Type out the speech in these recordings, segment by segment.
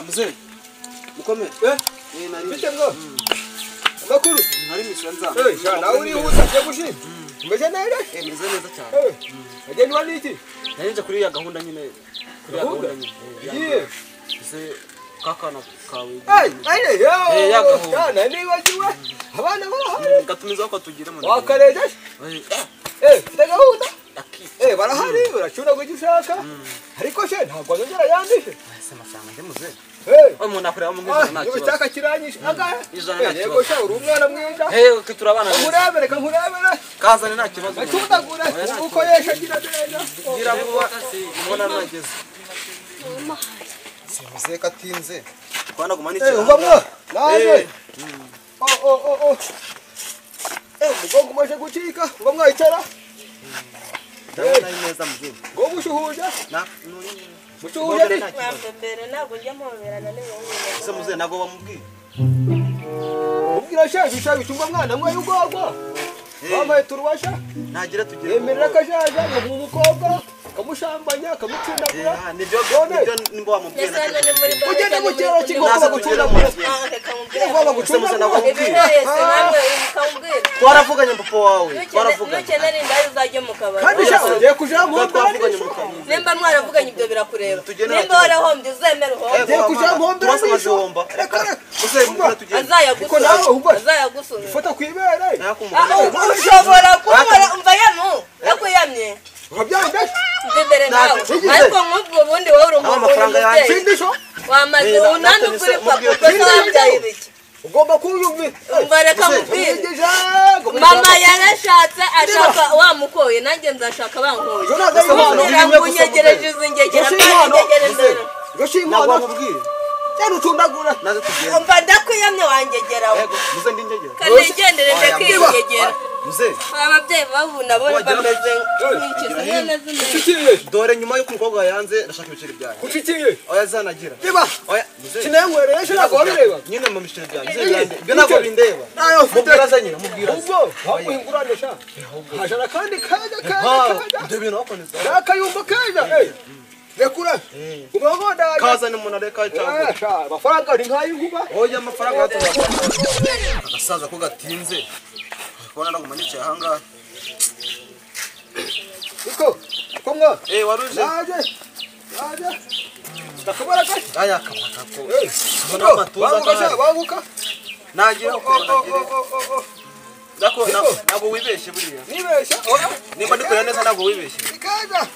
mzee. Mukome. Nari. Bite mwo. Makuru. Nari mishanza. Shana uri usabye gushima. Umeze neza? Meze neza cyane. Ageni wani iki? Nari nje kuri ya gahunda nyine. Kuri ya gahunda nyine. Ye. Se kakana kawe. Yo. Shana ni wajiwe. Abana bo hari. Ngatumiza ko tugira mu. Wakareje? Ndagahunda. Barahari uracuna kugishaka. Ariko she ntabwo azongera yandishe. Sema sanga ndemuze. Umuntu akureba mu ngizana nacyo. Ubutaka kiranyishe. Agahe. Ijana Yego sha uri umwana mwiza. Turabana. Nkurebere. Kazane nta kibazo. Acundagura uko yesha gira neza. Gira vuba. Mbona nageze. Simuze katinze. Kwana gumanikira. Uvamwa. Naje. Mugongo umaze gucika. Uvamwa icara. Ndabona neza muzee. Ngo bushuhuje. Nuri. Bushuhuje. Mbere ntabwo njya mpoberana n'ibintu. Se muzee nago bamubwiye. Ubwira sheje ushaje cyumva mwana mwe yugogwa. Bamaye turubasha. Nagira tugire. Yemerera kajaja ngo umukobwa kamushambanya kamucundagura. Nibyo nimbo bamubwiye. Ugende mu kiraro kigomba gucundagura. Uvaba gucundagura. Twaravuganye papa wawe. Twaravuganye. Nukenera indayi uzajye mu kabari. Kandi sha ugiye kuja mu twaravuganye mu kabari. Nimba mwaravuganye ibyo birakureba. Nimba warahombye uzemera uhombe. Ugiye kuja mu hombe. Turasamaje homba. Uzemera tugende. Azayagusura. Fota kwibere. Ushobora kubora umva yamu. Yakuyamye. Wabyanga. Ndebere nawe. Ariko nk'ubwo bundi wowe uri umuntu. Amafaranga yanjye. Sindisho. Wamaze unandi kuri papa wabyaye ibiki. Ugomba kuyumva. Umva reka mubwire. Mama yarashatse ashaka wamukoye nanjye nzashaka bankoye. Kunyegereje izingegera kandi Goshimana mubwire. Cyane utundagura. Naze tugende. Umva ndakwiyamye wangegera. Muze ndingegera. Kanigendere ndakiyegera. Muze. Ababyeyi babuna bo bameze nk'iki. Dore nyuma y'uko umukobwa yanze ndashaka ibiceri byanjye. Kucikiye. Oya zanagira. Diba. Oya. Sinengwereye nako bireba. Nyine mu biceri byanjye. Ibyo nako bindeba. Nayo mubwira zanyira mubwira. Ubwo wakwingurane sha. Hajana kandi kaja. Ibyo bintu wakoneza. Akayumba kaja. Rekura. Ubagoda. Kaza ni umuntu areka cyangwa. Amafaranga ni nkayinguba. Oya amafaranga yatoza. Agasaza ko gatinze. Kubona nagumanike hanga. Iko. Komwa. Waruje. Naje. Takabara ka. Aya kamaka ko. Bona matuza ka. Baguka. Nagira ko nago wibeshe buriya. Nibesha. Oya. Nimba ndiko neza nago wibeshe. Ikaza.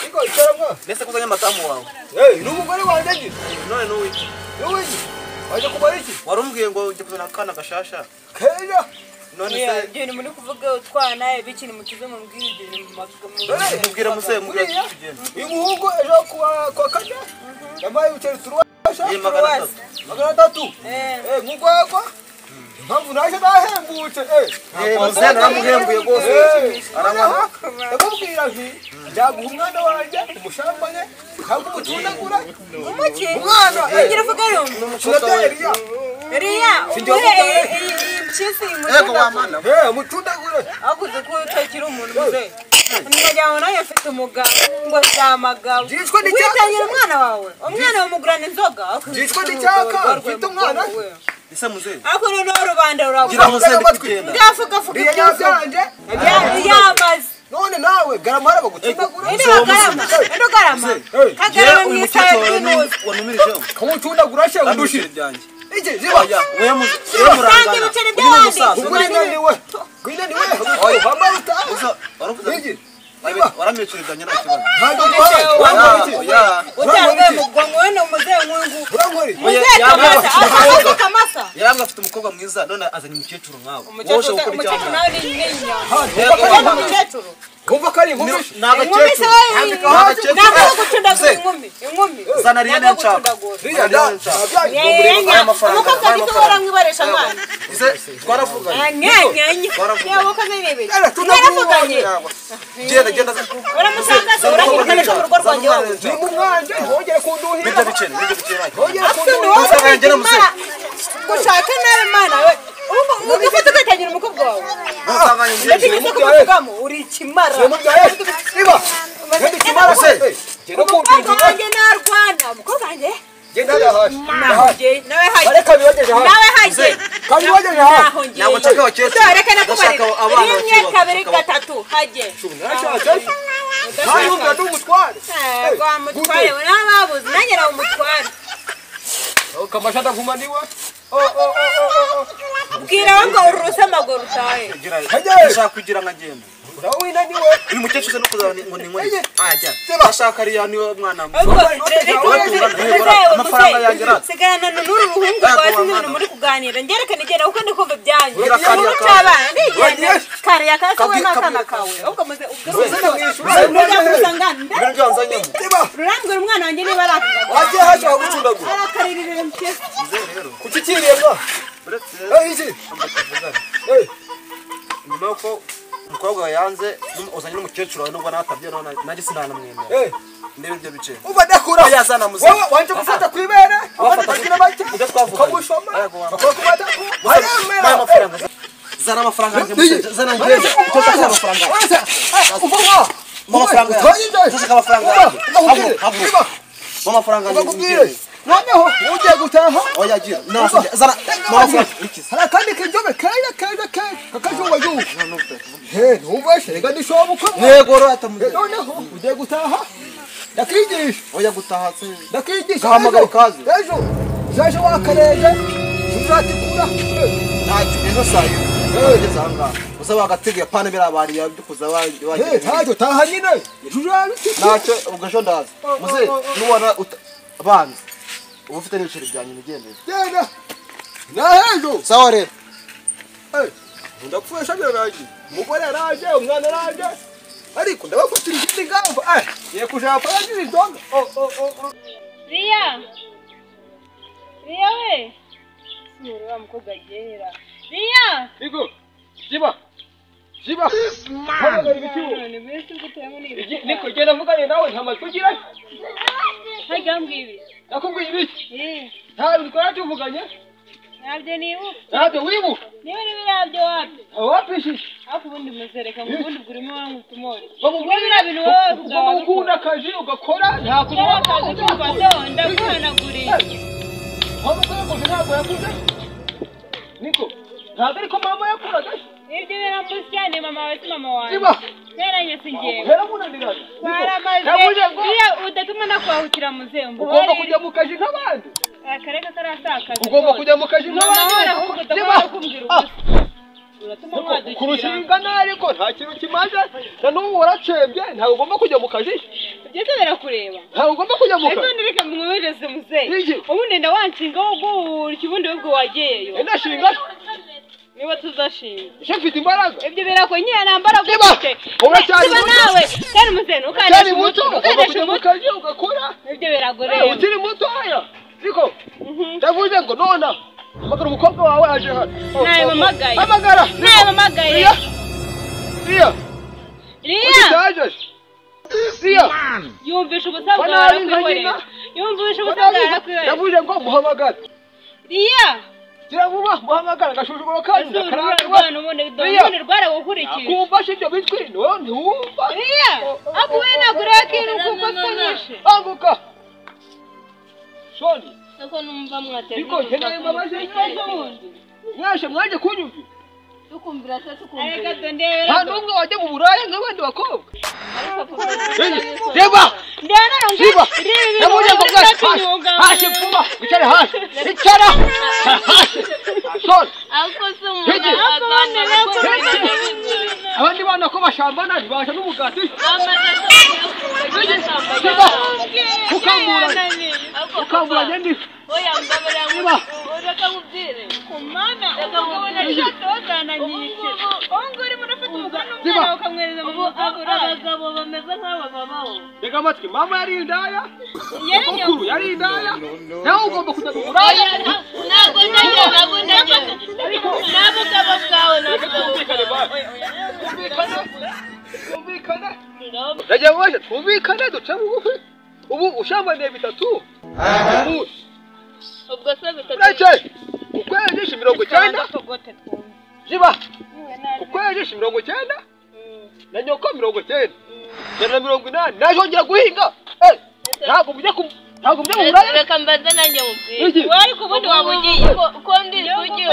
Iko icaramo. Nese kuzanya matamu wawe. N'umugore wanjye ndi. None n'uwiki. N'uwiki. Waje kubara iki? Warumbwiye ngo ujye kuzana kana gashasha. Keja. None se Ibyo muri kuvuga utwana ibikini mukize mu bwije mubwira muse mubwira tugende. Uyu muhungu ejo kwa kaja. Yambaye uceri turwasha. Magana 3. Mugwagwa. Mpamvu naje nahembutse. Muzena namuhembuye gose. Aranga. Ndakubwira nti ndaguha umwana wanjye umushambanye kagucundagura. umuki Umwana. ngira vuga yo Sinatariya. Riya. Chisi Ego wamana. Mucundagura. akuze ko utakira umuntu muze. Nijyaho nayo afite umugabo ngo samagabo. Jishwe n'icaka. Witangira umwana wawe. Umwana wamugurana inzoga. Jishwe n'icaka. Mfite umwana. Ise muze. Ako no rubanda ruravuga. Gira muse ndikugenda. Ndafuka fuka Riya nyabanje. yamaze. None nawe garamara bagucundagura. Endo garama. Kagarama Uyu mwisaye mukecuru n'uzi. wanumirije. Kamucundagura she undushire. Byanjye. Iki ziba. Oya we muze. Sangi bicere byabandi. Gwinaniwe. Gwinaniwe. Bambaruta. Waravuze. Iki. Waramwicira byanjye nta kibazo. Ntabwo duhaye. Oya. Utangiye mugongo wene umuze mwungu. Urankori. Muze kamasa. Kamasa. Yarambwa afite umukobwa mwiza none azanye umukecuru nkawe. Umukecuru nawe ni nyinya. Umukecuru. Kumva kari inkumi. Inkumi se ntabwo gucundagura inkumi. Zana riya nshaka. Riya da. Umukobwa gito waramwibaresha mwana. Twaravuganye. Nyanya. Yabokoze bibi. Twaravuganye. Genda. Uramusanga se uranyirikanisha mu rugo rwanjye wowe. Ni mu mwanje wongere kunduhira. Nibyo bicene. Wongere Afite kunduhira. gushaka nawe mana we. Ubu ufite ugatangira umukobwa wawe. Ntuzanganye Ndetse kumuvugamo uri ikimara. Niba. Kandi kimara se. Umukobwa wanjye narwana. Umukobwa wanjye nawe hajye bareka bibageje hano nawe hajye kandi bibageje hano ntabwo nshaka abakecuru reka nakubarira rimwe kabiri gatatu hajye kandi umva n'umutware rwa mutware we n'ababuze nanjye nawe umutware kamasha ndavumaniwe bwira ngo uruse amaguru utahe ndashaka kugira nka ngenda urawinaniwe uyu mukecuru no kuzaba ngo ni nkwe ajya ashaka ariya niwe mwana amafaranga yangira sigarana n'uru ruhungu rwa sinzi ibintu muri kuganira ngerekane igenda kuko ndi kumva ibyanyu umuntu cy'abana ndigende kare yakasawe n'akana kawe ahubwo muze rurambwira umwana wanjye niba arakagaga wagiye hashaka gucundagura arakaririre mukese kucikiriye mwa iki nyuma yuko umukobwa yanze uzanye n'umukecuru wawe nubwo natabye nanjye sinanamwemera ndebe ibyo bice uba dakura yazana muze wowe wanje gufata kwibere abagira bake kamushoma bakubata amafaranga zana amafaranga yanjye muze zana ngende utashaka amafaranga uva amafaranga utashaka amafaranga amafaranga yanjye noneho ugiye gutaha oya gira zana amafaranga hari akandi kijobe keza kakajuba juba ntubashe reka ndishoboka yego ratamuze noneho ugiye gutaha ndakigisha oya gutaha se ndakigisha gahamagara ikaze ejo zaje wakareje tuzatikura ejo sayo ngeze ahangaha usaba agatege pane birabari yadukuza waje ntacyo taha nyine ntacyo ubwo ejo ndaza muze nubona abanza uba ufite n'ibiceri byanyu migendere genda nahejo sawa rero ndapfuye shabira raje umugore araje umwana araje ariko ndabafatira ikindi ngamba ye kushaka yagira idonga Ria we sura wa mukobwa gera Ria iko jiba hamagara ibitiwo ni bese gutema ni niko genda mvugane nawe nta matwigira hagambwibi nakubwiye ibiki nta bikora tuvuganye nabyo nibu ntabyo wibu niba nibirabyo wapi wapishishe ako ubundi muzereka ngo ubundi burimo wangutumore bamubwira bintu wowe ukunda akazi ugakora nta kugira akazi k'umugabo ndaguhanaguriye wamubwira ngo ntabwo yakuze niko ntabwo ariko mama yakuraga ibyo biramusya ni mama wawe si mama wanjye jiba teranye singiye heramunanirana baramaze iyo udatuma nakwahukira muzembo ugomba kujya mu kazi nk'abandi akareka karasakaza ugomba kujya mu kazi nk'abandi kurushinga ariko nta kintu kimaze na n'ubu waracembye ntabwo ugomba kujya mu kazi ibyo birakureba ntabwo ugomba kujya mu kazi ariko reka mwireze muzehe ubundi ndawanshingaho gutya ubundi ubwo wagiyeyo ndashinga niba tuzashinga ese mfite imbaraga ibyo birakonyera nambara gute uracyari nawe kandi muzehe ukandesha umuto ugomba kujya mu kazi ugakora ibyo biragoreye ukiri mutoya ariko ndavuze ngo nona hamagara umukobwa wawe aje hano nayamamagaye hamagara nayamamagaye Ria Ria yumvisha ubusabwa barakwihorera yumvisha ubusabwa barakwihorera ndavuze ngo muhamagara Ria gira vuba muhamagara gashushuburo kandi ubundi rwaragukurikije kumva shibyo bitwi no ntiwumva Ria akuwe nagureka ikintu kuko twanyishe anguka Shoni soko numva mwatera niko nkeneye imbabazi mwashe mwaje kunyumva tukumvira se tukumvira areka tondera nta n'umwe wajya mu buraya nk'abandi bakobwa reba ndana ronga reba ndavuze ngo hasi vuba wicare hasi icara hasi Shoni akoze umuntu abandi bana ko bashambana ntibasha n'umugati ukanguranye ndi oya mbabara niba ureka mubwire kumana ukabona shatozana nyinshi onguri murafite umugano umwana ukamwereza mu mugabura abagabo bameze nk'aba babaho rega amatwi mama yari indaya mukuru yari indaya nawe ugomba kujya mu buraya ntabwo najya ntabwo bwawe twumvikane ndagira ngo twumvikane duce bugufi ubu ushambaniye bitatu ubwo se bitatu ureke ukwezi 90 jiba ukwezi 90 na nyoko 90 na 80 najongera guhinga ntabwo mujya ntabwo mujya mu buraya reka mbanza nanjye mubwire iki wari kubundi wabugiye ko ndi sugi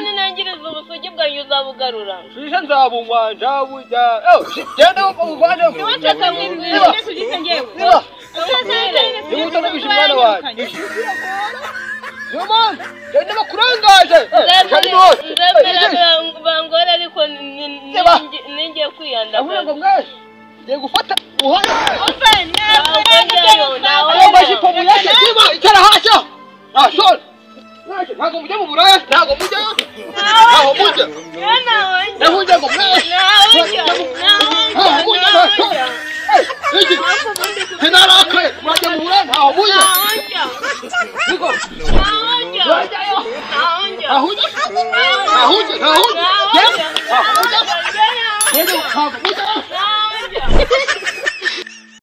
ninangiriza ubusugi bwanyu uzabugarura shisha nzabunywa nzabujya genda uvane ntiwashaka mwibwira kugisa njyewe niba utanabisha umwana wanjye niyo mpamvu genda bakurangaje nzemera bangore ariko ningiye kwiyandagaza ngo mwese ngiye gufata uhora nawe amajipo muyashye niba icara hasi nashora ntabwo mujya mu buraya ntabwo mujyayo ntaho mujya naho ujya ngo mwese ntarakaye murajya mu buraya ntaho mujya niko ntaho ujya ntaho ujya